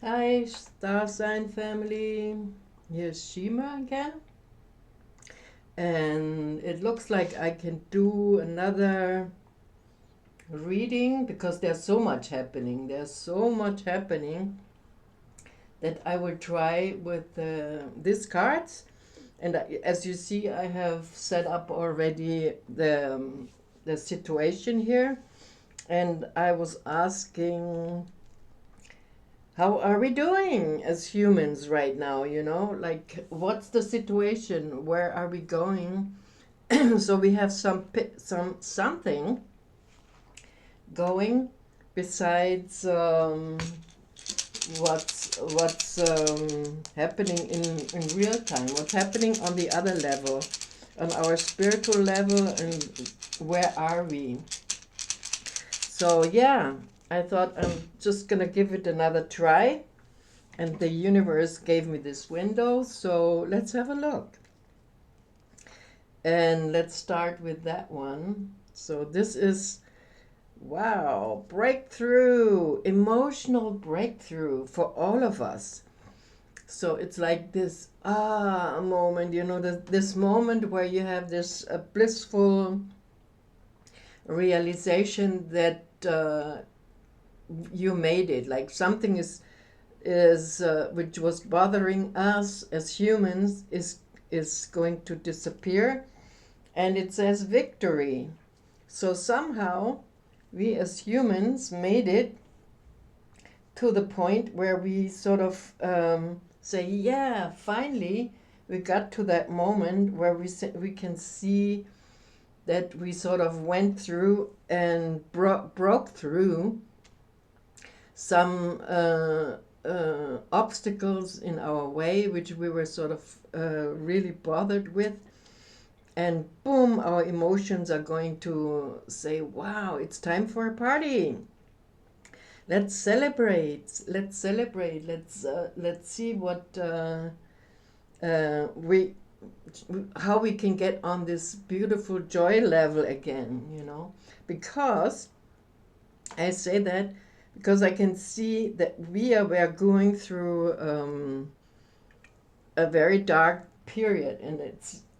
Hi, star sign family. Here's Shima again. And it looks like I can do another reading because there's so much happening. There's so much happening that I will try with these cards. And as you see, I have set up already the situation here. And I was asking, how are we doing as humans right now? Like, what's the situation? Where are we going? So we have something going besides what's happening in real time. What's happening on the other level, on our spiritual level, and where are we? So yeah, I thought I'm just gonna give it another try. And the universe gave me this window, so let's have a look. And let's start with that one. So this is, wow, breakthrough, emotional breakthrough for all of us. So it's like this moment, this moment where you have this blissful realization that you made it. Like something is which was bothering us as humans is going to disappear, and it says victory. So somehow we as humans made it to the point where we sort of say, yeah, finally we got to that moment where we can see that we sort of went through and broke through some obstacles in our way, which we were sort of really bothered with. And boom, our emotions are going to say, wow, it's time for a party. Let's celebrate. Let's celebrate. Let's see what we how we can get on this beautiful joy level again. Because I say that because I can see that we're going through a very dark period, and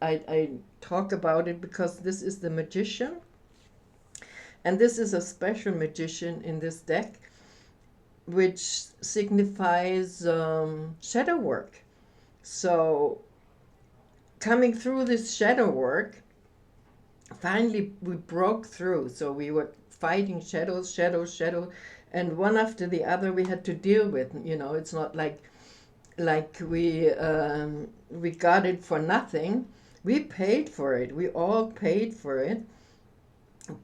I talk about it because this is the magician, and this is a special magician in this deck, which signifies shadow work. So coming through this shadow work, finally we broke through. So we were fighting shadows, and one after the other we had to deal with. It's not like we got it for nothing. We paid for it. We all paid for it,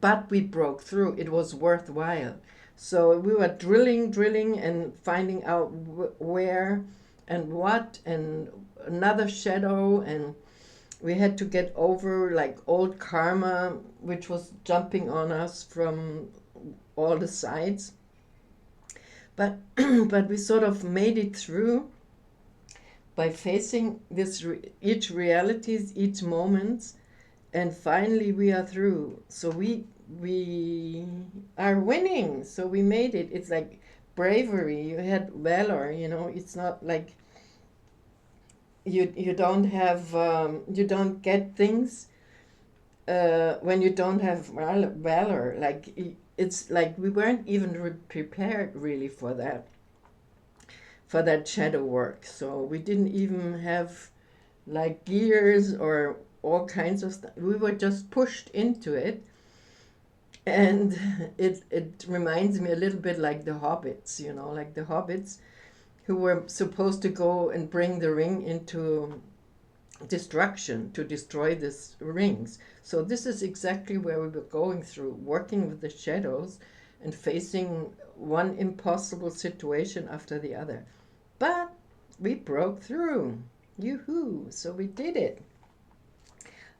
but we broke through. It was worthwhile. So we were drilling, and finding out where and what, and another shadow, and we had to get over like old karma, which was jumping on us from all the sides. But but we sort of made it through by facing each realities, each moments, and finally we are through. So we are winning. So we made it. It's like bravery. You had valor. It's not like you don't have you don't get things when you don't have valor. Like it's like we weren't even prepared really for that shadow work. So we didn't even have like gears or all kinds of stuff. We were just pushed into it. And it reminds me a little bit like the hobbits, like the hobbits who were supposed to go and bring the ring into destruction, to destroy these rings. So this is exactly where we were going through, working with the shadows and facing one impossible situation after the other. But we broke through. Yoo-hoo! So we did it.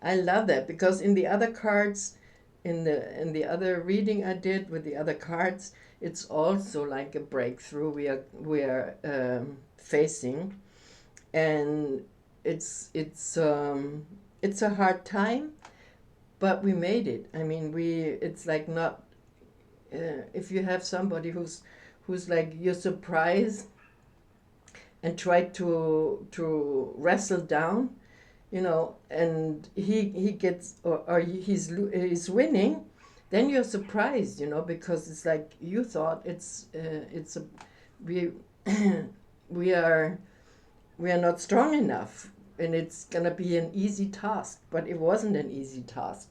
I love that because in the other cards, in the other reading I did with the other cards, it's also like a breakthrough we are facing, and it's a hard time, but we made it. I mean, it's like not if you have somebody who's like you're surprised and tried to wrestle down, you know, and he gets, or he's winning, then you're surprised, you know, because it's like you thought it's a we we are not strong enough, and it's gonna be an easy task, but it wasn't an easy task.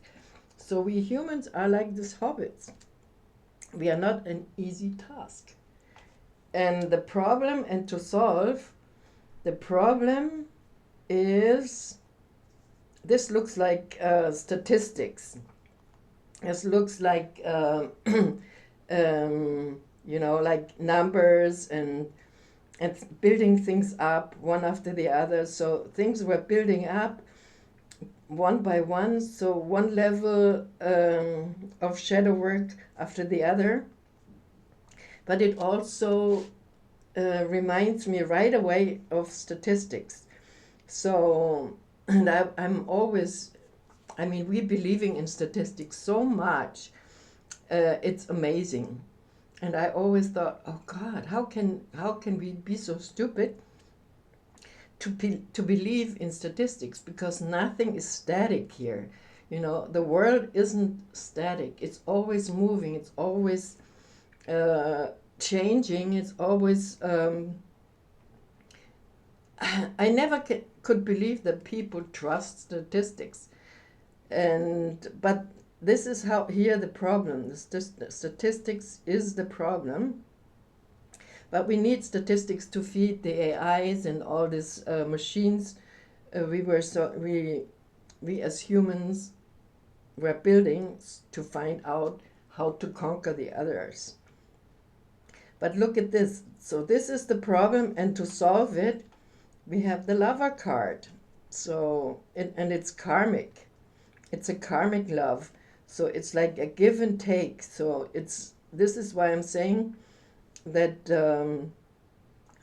So we humans are like these hobbits. We are not an easy task. And the problem, and to solve the problem, is this looks like statistics. This looks like you know, like numbers and building things up one after the other. So things were building up one by one. So one level of shadow work after the other. But it also reminds me right away of statistics. So, and I'm always, I mean, we're believing in statistics so much. It's amazing. And I always thought, oh God, how can we be so stupid to believe in statistics? Because nothing is static here. You know, the world isn't static. It's always moving. It's always changing. It's always. I never could believe that people trust statistics, but this is how here the problem. The statistics is the problem. But we need statistics to feed the AIs and all these machines. We as humans were building to find out how to conquer the others. But look at this. So this is the problem, and to solve it, we have the lover card. So and it's karmic. It's a karmic love. So it's like a give and take. So this is why I'm saying that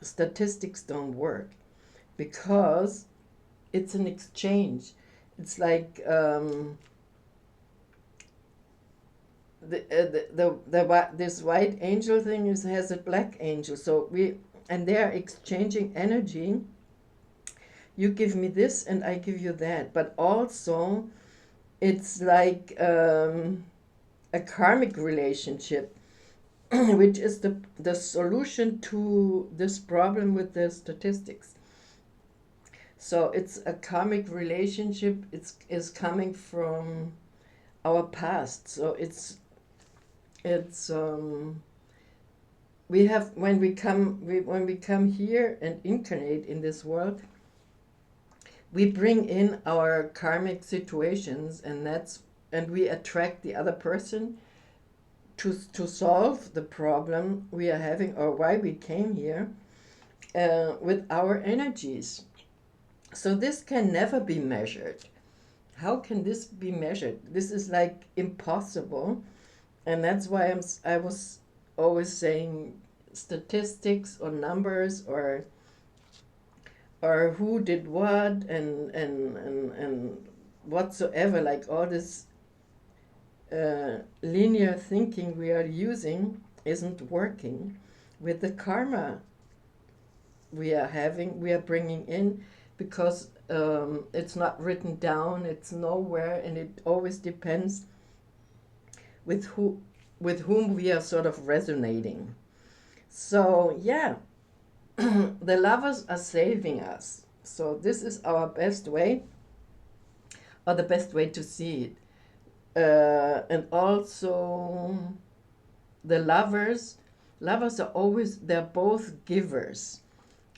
statistics don't work, because it's an exchange. It's like this white angel thing has a black angel. So they're exchanging energy. You give me this and I give you that. But also it's like a karmic relationship, which is the solution to this problem with the statistics. So it's a karmic relationship. Is coming from our past. So it's we have when we come here and incarnate in this world, we bring in our karmic situations, and we attract the other person to solve the problem we are having, or why we came here, with our energies. So this can never be measured. How can this be measured? This is like impossible. And that's why I was always saying statistics or numbers or who did what and whatsoever, like all this linear thinking we are using isn't working with the karma we are bringing in, because it's not written down, it's nowhere, and it always depends with whom we are sort of resonating. So yeah, the lovers are saving us. So this is our best way, or the best way to see it. And also the lovers are always, they're both givers.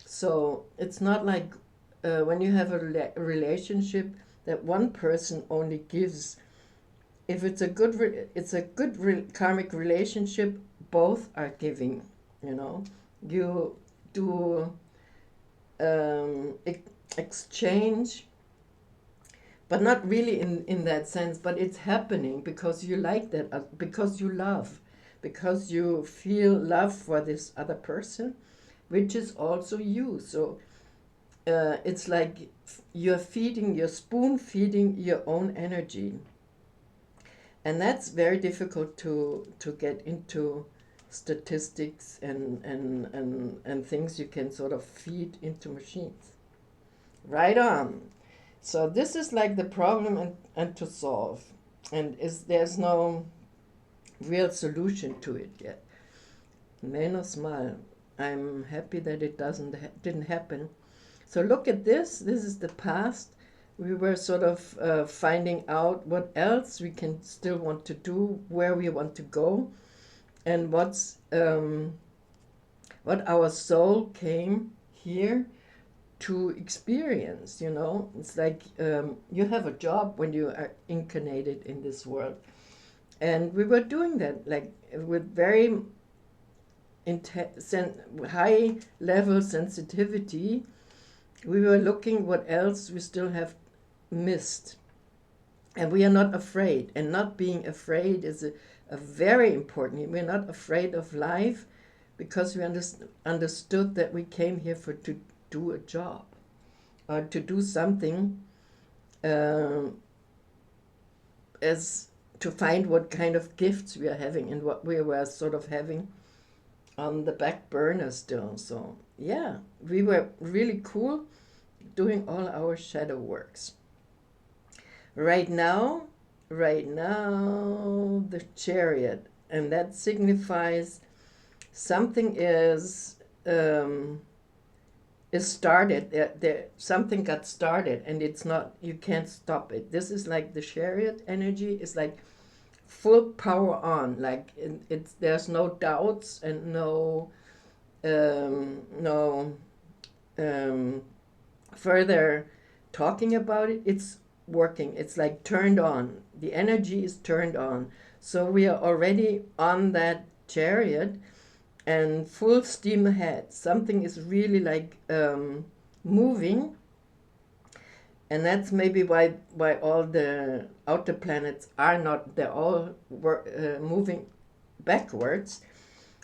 So it's not like when you have a relationship that one person only gives. If it's a good karmic relationship, both are giving. You know, you do exchange, but not really in that sense. But it's happening because you like that, because you love, because you feel love for this other person, which is also you. So it's like you're spoon feeding your own energy. And that's very difficult to get into statistics and things you can sort of feed into machines. Right on. So this is like the problem and to solve. And there's no real solution to it yet. Menos mal. I'm happy that it didn't happen. So look at this. This is the past. We were sort of finding out what else we can still want to do, where we want to go, and what our soul came here to experience. You know, it's like you have a job when you are incarnated in this world, and we were doing that like with very high level sensitivity. We were looking what else we still have missed, and we are not afraid, and not being afraid is a very important. We're not afraid of life because we understood that we came here to do a job or to do something, as to find what kind of gifts we are having and what we were sort of having on the back burner still. So yeah, we were really cool doing all our shadow works. Right now, the Chariot, and that signifies something is started. Something got started, and it's not. You can't stop it. This is like the Chariot energy is like full power on. Like it's there's no doubts and no further talking about it. It's working. It's like turned on. The energy is turned on. So we are already on that Chariot and full steam ahead. Something is really like moving, and that's maybe why all the outer planets are not. They're all moving backwards.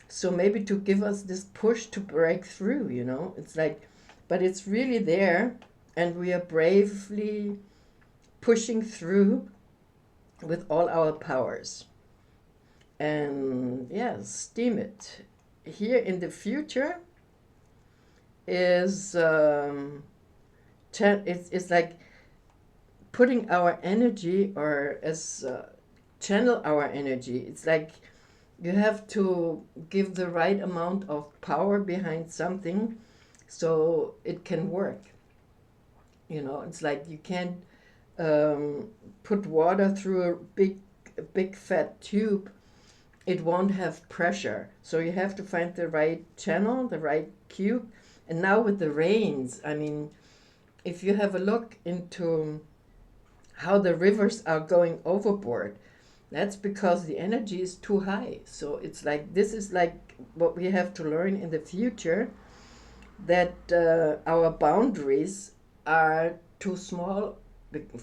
So maybe to give us this push to break through. You know, it's like, but it's really there, and we are bravely pushing through with all our powers. And yes, steam it. Here in the future is it's like putting our energy, or as channel our energy. It's like you have to give the right amount of power behind something so it can work. You know, it's like you can't put water through a big fat tube. It won't have pressure. So you have to find the right channel, the right cube. And now with the rains, I mean, if you have a look into how the rivers are going overboard, that's because the energy is too high. So it's like, this is like what we have to learn in the future, that our boundaries are too small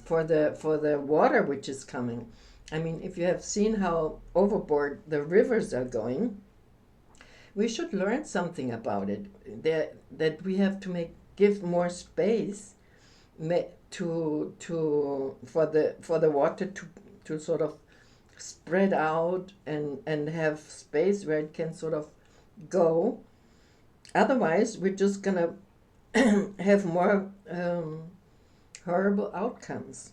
for the water which is coming. I mean, if you have seen how overboard the rivers are going, we should learn something about it. That we have to give more space for the water to sort of spread out and have space where it can sort of go. Otherwise, we're just gonna have more horrible outcomes.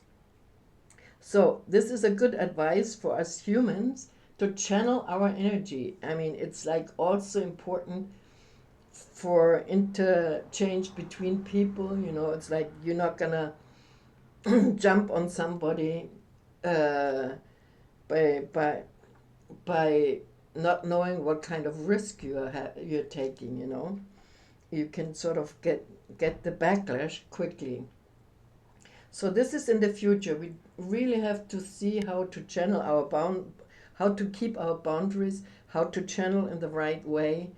So this is a good advice for us humans to channel our energy. I mean, it's like also important for interchange between people. You know, it's like you're not gonna jump on somebody by not knowing what kind of risk you're taking. You know, you can sort of get the backlash quickly. So this is in the future. We really have to see how to channel how to keep our boundaries, how to channel in the right way.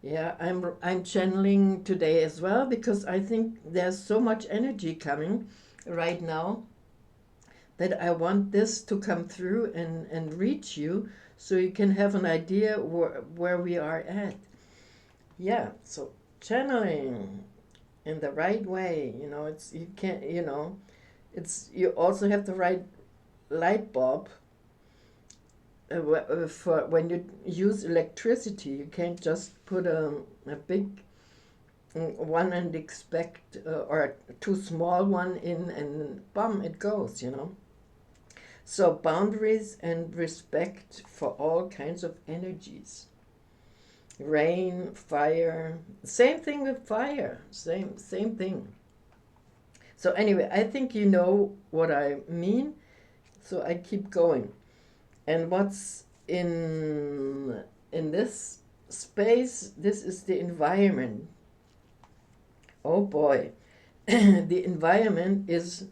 Yeah, I'm channeling today as well, because I think there's so much energy coming right now that I want this to come through and reach you, so you can have an idea where we are at. Yeah, so channeling in the right way, you know, it's you can't, you know, it's you also have the right light bulb for when you use electricity, you can't just put a big one and expect, or a too small one in, and bam, it goes, you know. So boundaries and respect for all kinds of energies. Rain, fire, same thing with fire, same thing. So anyway, I think you know what I mean, so I keep going. And what's in this space, this is the environment. Oh boy. The environment is,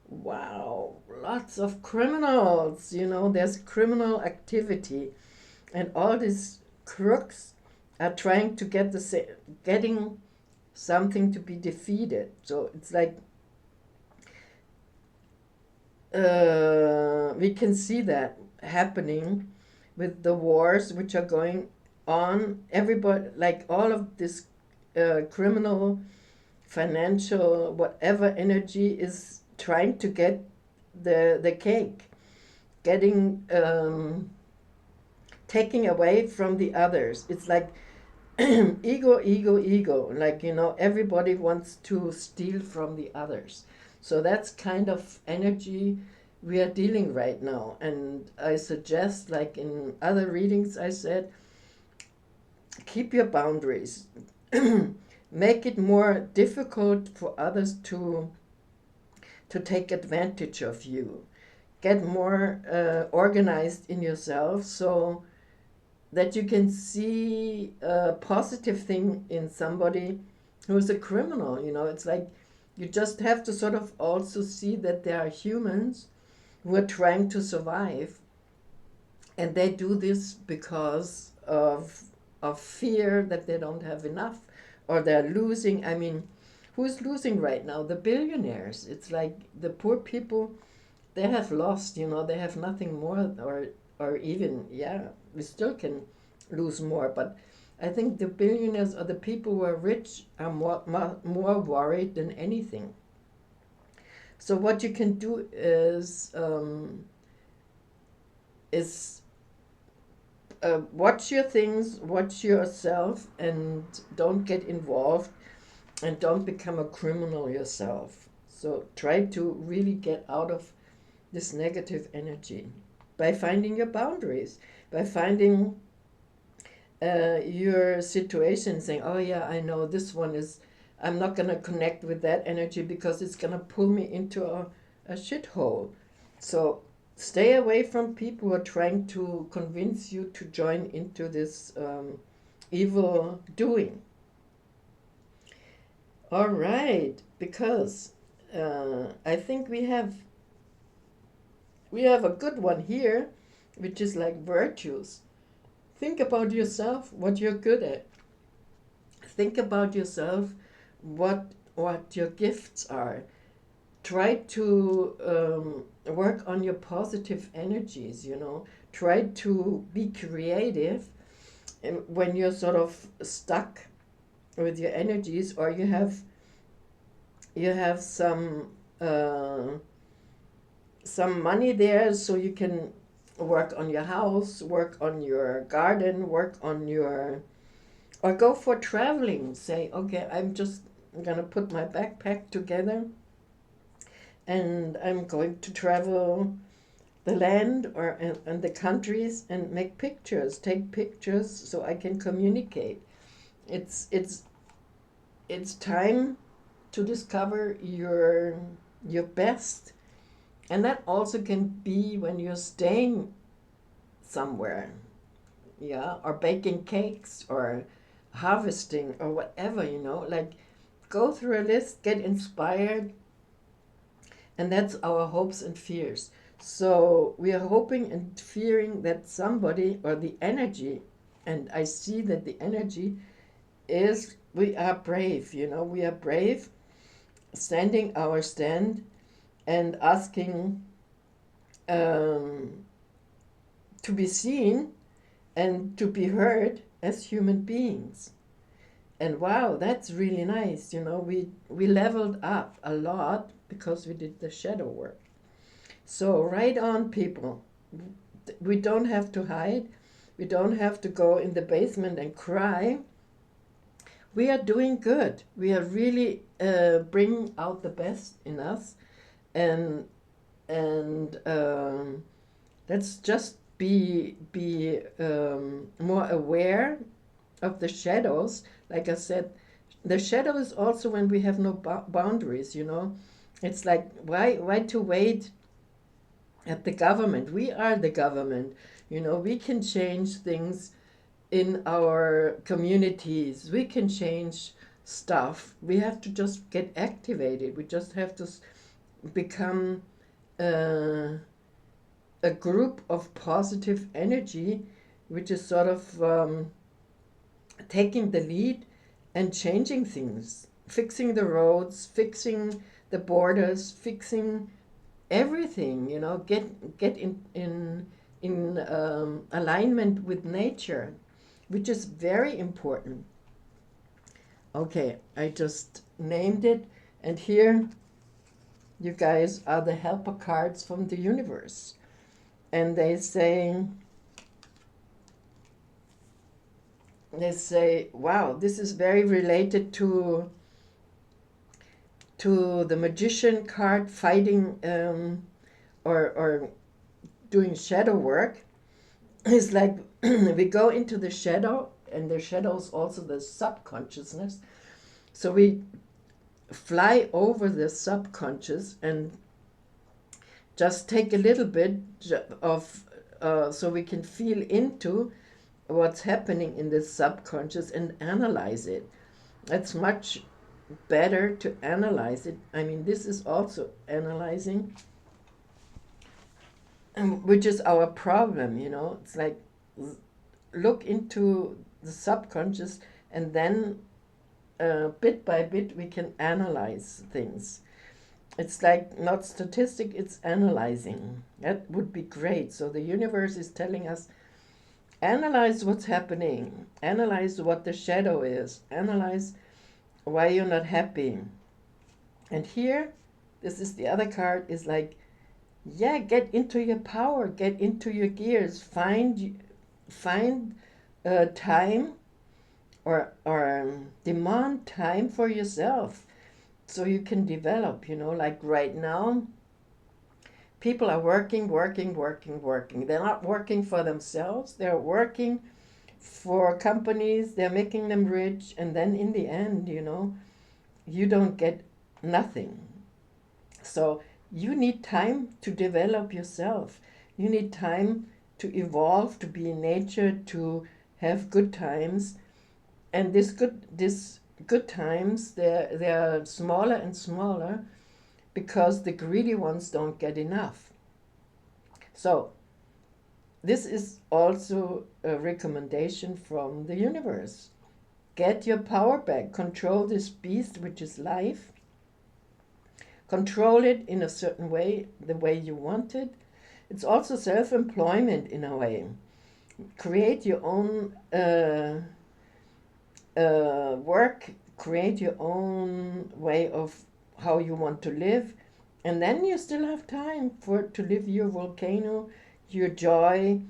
wow, lots of criminals, you know, there's criminal activity, and all these crooks are trying to getting something to be defeated. So it's like we can see that happening with the wars which are going on. Everybody, like all of this criminal, financial, whatever energy is trying to get the cake, getting taking away from the others. It's like ego, ego, ego. Like, you know, everybody wants to steal from the others. So that's kind of energy we are dealing right now. And I suggest, like in other readings, I said, keep your boundaries. Make it more difficult for others to take advantage of you. Get more organized in yourself, so that you can see a positive thing in somebody who's a criminal. You know, it's like you just have to sort of also see that there are humans who are trying to survive, and they do this because of fear that they don't have enough, or they're losing. I mean, who's losing right now? The billionaires. It's like the poor people, they have lost, you know, they have nothing more, or even, yeah, we still can lose more, but I think the billionaires or the people who are rich are more worried than anything. So what you can do is watch your things, watch yourself, and don't get involved, and don't become a criminal yourself. So try to really get out of this negative energy by finding your boundaries, by finding your situation, saying, oh yeah, I know this one is, I'm not going to connect with that energy because it's going to pull me into a shithole. So stay away from people who are trying to convince you to join into this evil doing. All right, because I think we have a good one here, which is like virtues. Think about yourself, what you're good at. Think about yourself, what your gifts are. Try to work on your positive energies, you know. Try to be creative when you're sort of stuck with your energies, or you have some money there, so you can work on your house, work on your garden, work on your, or go for traveling. Say, okay, I'm just gonna put my backpack together and I'm going to travel the land or and the countries and make pictures, take pictures, so I can communicate. It's time to discover your best. And that also can be when you're staying somewhere, yeah, or baking cakes or harvesting or whatever, you know, like go through a list, get inspired, and that's our hopes and fears. So we are hoping and fearing that somebody, or the energy, and I see that the energy is, we are brave, you know, we are brave, standing our stand and asking to be seen and to be heard as human beings. And wow, that's really nice. You know, we leveled up a lot because we did the shadow work. So right on, people. we don't have to hide. We don't have to go in the basement and cry. We are doing good. We are really bringing out the best in us, and let's just be more aware of the shadows. Like I said, the shadow is also when we have no boundaries. You know, it's like why to wait at the government? We are the government. You know, we can change things in our communities. We can change stuff. We have to just get activated. We just have to become a group of positive energy, which is sort of taking the lead and changing things, fixing the roads, fixing the borders, fixing everything. You know, get in alignment with nature, which is very important. Okay, I just named it, and here you guys are the helper cards from the universe. And they say, wow, this is very related to the magician card, fighting or doing shadow work. It's like we go into the shadow, and the shadow is also the subconsciousness. So we fly over the subconscious and just take a little bit of, so we can feel into what's happening in the subconscious and analyze it. It's much better to analyze it. I mean, this is also analyzing, which is our problem, you know. It's like look into the subconscious, and then bit by bit we can analyze things. It's like not statistic, it's analyzing. That would be great. So the universe is telling us, analyze what's happening, analyze what the shadow is, analyze why you're not happy. And here, this is the other card, is like, yeah, get into your power, get into your gears, find time or demand time for yourself so you can develop. You know, like right now, people are working. They're not working for themselves. They're working for companies. They're making them rich. And then in the end, you know, you don't get nothing. So you need time to develop yourself. You need time to evolve, to be in nature, to have good times. And this good times, they're smaller and smaller, because the greedy ones don't get enough. So this is also a recommendation from the universe. Get your power back. Control this beast, which is life. Control it in a certain way, the way you want it. It's also self-employment in a way. Create your own work. Create your own way of how you want to live, and then you still have time to live your volcano, your joy,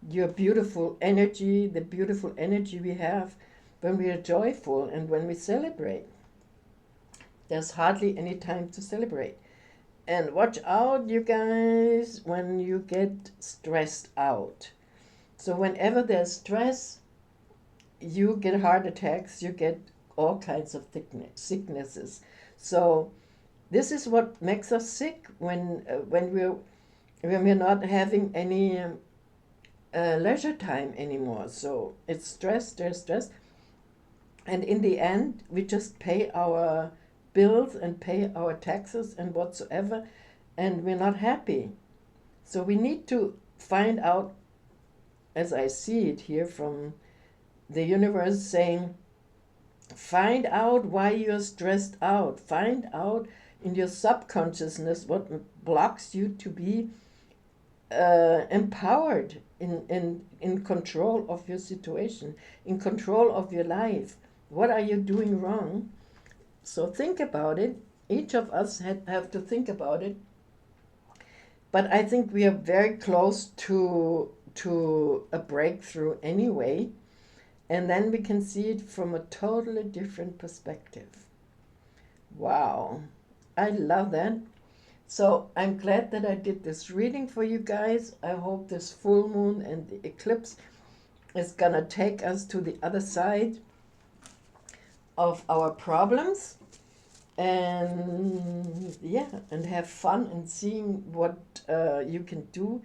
your beautiful energy, the beautiful energy we have when we are joyful and when we celebrate. There's hardly any time to celebrate. And watch out, you guys, when you get stressed out. So whenever there's stress, you get heart attacks, you get all kinds of sicknesses. So this is what makes us sick, when we're not having any leisure time anymore. So it's stress, there's stress, and in the end we just pay our bills and pay our taxes and whatsoever, and we're not happy. So we need to find out, as I see it here from the universe saying, find out why you're stressed out. Find out in your subconsciousness what blocks you to be empowered, in control of your situation, in control of your life. What are you doing wrong? So think about it. Each of us have to think about it. But I think we are very close to to a breakthrough anyway, and then we can see it from a totally different perspective. Wow, I love that. So I'm glad that I did this reading for you guys. I hope this full moon and the eclipse is gonna take us to the other side of our problems, and yeah, and have fun and seeing what you can do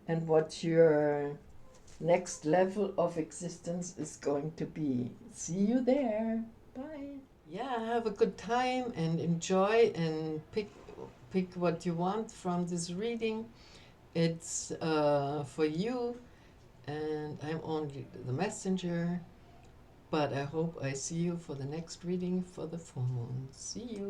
and what your next level of existence is going to be. See you there. Bye. Yeah, have a good time and enjoy and pick what you want from this reading. It's for you, and I'm only the messenger. But I hope I see you for the next reading for the full moon. See you.